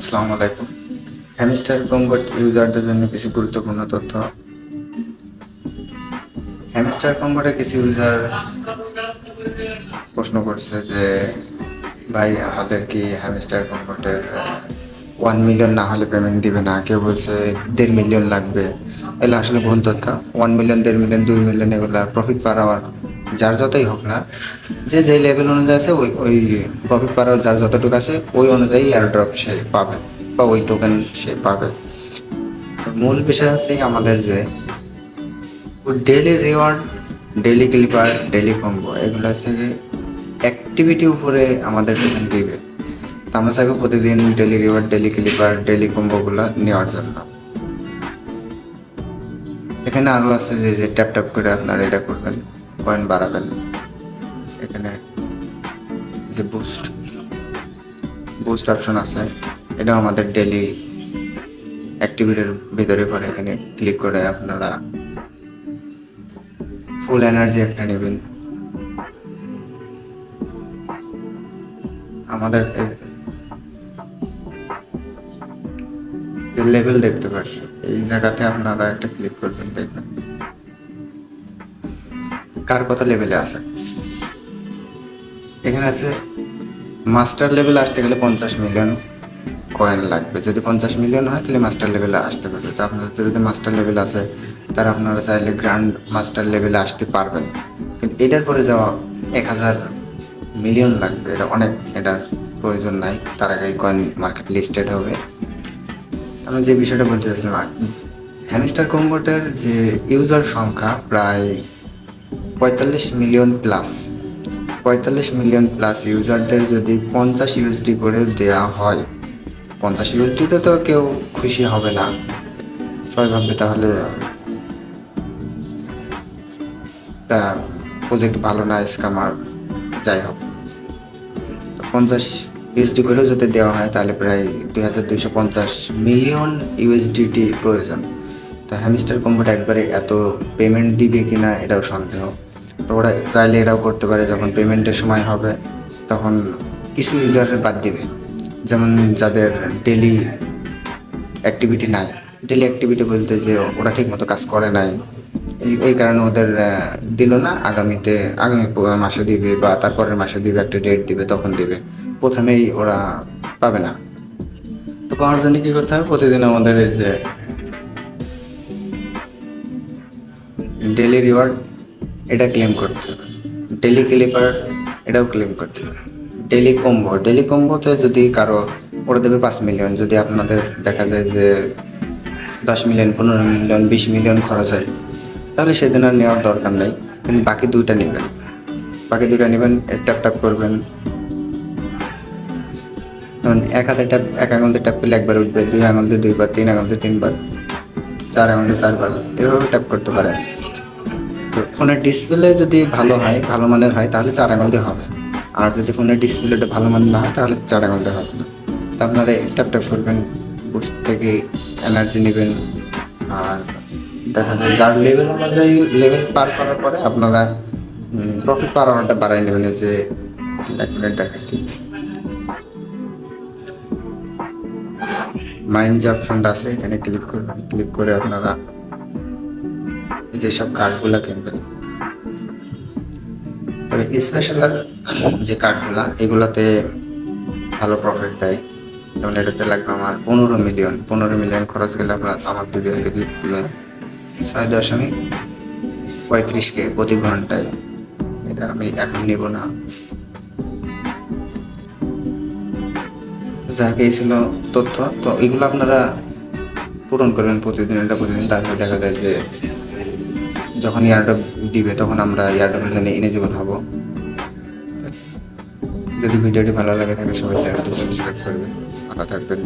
আসসালামু আলাইকুম। হ্যামস্টার কম্বোট ইউজারদের জন্য কিছু গুরুত্বপূর্ণ তথ্য। হ্যামস্টার কম্বোটে কিছু ইউজার প্রশ্ন করছে যে ভাই আমাদের কি হ্যামস্টার কম্বোটের 1 মিলিয়ন না হলে পেমেন্ট দিবে না, কেউ বলছে 1.5 মিলিয়ন লাগবে। এগুলো আসলে ভুল তথ্য। 1 মিলিয়ন, 1.5 মিলিয়ন, 2 মিলিয়ন এগুলো প্রফিট পার আওয়ার যার যতই হোক না, যে যে লেভেল অনুযায়ী আছে ওই ওই প্রফিট পার আওয়ার যার যতটুকু আছে ওই অনুযায়ী এয়ারড্রপ সে পাবে বা ওই টোকেন সে পাবে। তো মূল বিষয় হচ্ছে আমাদের যে daily reward, daily clipper, daily combo এগুলো হচ্ছে অ্যাক্টিভিটি উপরে আমাদের টোকেন দিবে। তো আমরা চাইবো প্রতিদিন daily reward, daily clipper, daily কম্বোগুলো নেওয়ার জন্য। এখানে আরও আছে যে যে ট্যাপ ট্যাপ করে আপনারা এটা করবেন, কয়েন বাড়াবেন। এখানে যে বুস্ট বুস্ট অপশন আছে, এটাও আমাদের ডেইলি অ্যাক্টিভিটির ভিতরে পড়ে। এখানে ক্লিক করে আপনারা ফুল এনার্জি একটা নেবেন। আমাদের যে লেভেল দেখতে পাচ্ছি এই জায়গাতে আপনারা একটা ক্লিক করবেন, দেখবেন কার কত লেভেলে আছে। এখানে আছে মাস্টার লেভেলে আসতে গেলে 50 মিলিয়ন কয়েন লাগবে। যদি 50 মিলিয়ন হয় তাহলে মাস্টার লেভেলে আসতে পারবে। তো আপনাদের যদি মাস্টার লেভেল আছে তারা আপনারা চাইলে গ্র্যান্ড মাস্টার লেভেলে আসতে পারবেন, কিন্তু এটার পরে যাওয়া 1000 মিলিয়ন লাগবে। এটা অনেক, এটার প্রয়োজন নাই। তার আগে কয়েন মার্কেট লিস্টেড হবে। আমি যে বিষয়টা বলতে চাইছিলাম, হ্যামস্টার কম্বোটের যে ইউজার সংখ্যা প্রায় 45 মিলিয়ন প্লাস। 45 মিলিয়ন প্লাস ইউজারদের যদি 50 USD করে দেওয়া হয়, 50 USDতে তো কেউ খুশি হবে না। সবাই ভাববে তাহলে প্রজেক্ট ভালো না, স্ক্যামার, যাই হোক। তো 50 USD করেও যদি দেওয়া হয় তাহলে প্রায় 2250 মিলিয়ন USDT প্রয়োজন। তো হ্যামস্টার কম্বোটা একবারে এত পেমেন্ট দিবে কিনা এটাও সন্দেহ। তো ওরা চাইলে এটাও করতে পারে, যখন পেমেন্টের সময় হবে তখন কিছু ইউজারের বাদ দিবে, যেমন যাদের ডেলি অ্যাক্টিভিটি নাই। ডেলি অ্যাক্টিভিটি বলতে যে ওরা ঠিক মতো কাজ করে নাই, এই কারণে ওদের দিল না। আগামী মাসে দিবে বা তারপরের মাসে দিবে, একটা ডেট দিবে, তখন দিবে। প্রথমেই ওরা পাবে না। তো পাওয়ার জন্য কী করতে হবে, প্রতিদিন আমাদের এই যে ডেলি রিওয়ার্ড এটা ক্লেম করতে হবে, ডেলি ক্লিপার এটাও ক্লেম করতে হবে, ডেলি কম্বোতে যদি কারো ওরা দেবে 5 মিলিয়ন, যদি আপনাদের দেখা যায় যে 10 মিলিয়ন, 15 মিলিয়ন, 20 মিলিয়ন খরচ হয়, তাহলে সেদিন আর নেওয়ার দরকার নেই। কিন্তু বাকি দুইটা নেবেন, ট্যাপ ট্যাপ করবেন। যেমন এক আঙুল দিয়ে ট্যাপ করলে একবার উঠবে, 2 আঙুল দিয়ে 2বার, 3 আঙুল দিয়ে 3বার, 4 আঙুল দিয়ে 4বার, এভাবে ট্যাপ করতে পারেন। তো ফোনের ডিসপ্লে যদি ভালো মানের হয় তাহলে 4 আঙুল দিয়ে হবে। আর যদি ফোনের ডিসপ্লেটা ভালো মানের না হয় তাহলে 4 আঙুল দিয়ে হবে না। তো আপনারা ট্যাপ ট্যাপ করবেন, বুস্ট থেকে এনার্জি নেবেন। আর দেখা যায় যার লেভেল অনুযায়ী লেভেল পার করার পরে আপনারা প্রফিট পার আওয়ারটা বাড়াই নেবেন। যে 1 মিনিট দেখাইতে মাইন যে অপশনটা আছে এখানে ক্লিক করবেন। ক্লিক করে আপনারা যেসব কার্ডগুলো কিনবেন, তবে স্পেশাল যে কার্ডগুলো এগুলাতে ভালো প্রফিট দেয়। যেমন এটাতে লাগবে আমার 15 মিলিয়ন খরচ গেলে আমার দিবে হলে 6.35K প্রতি ঘন্টায়। এটা আমি এখন নেব না। যাকে এই ছিল তথ্য। তো এগুলো আপনারা পূরণ করবেন প্রতিদিন, তাহলে দেখা যায় যে যখন এয়ারড্রপ দিবে তখন আমরা এয়ারড্রপের জন্য এলিজিবল হব। যদি ভিডিওটি ভালো লাগে থাকে সবাই চ্যানেলটি সাবস্ক্রাইব করবেন। ভালো থাকবেন।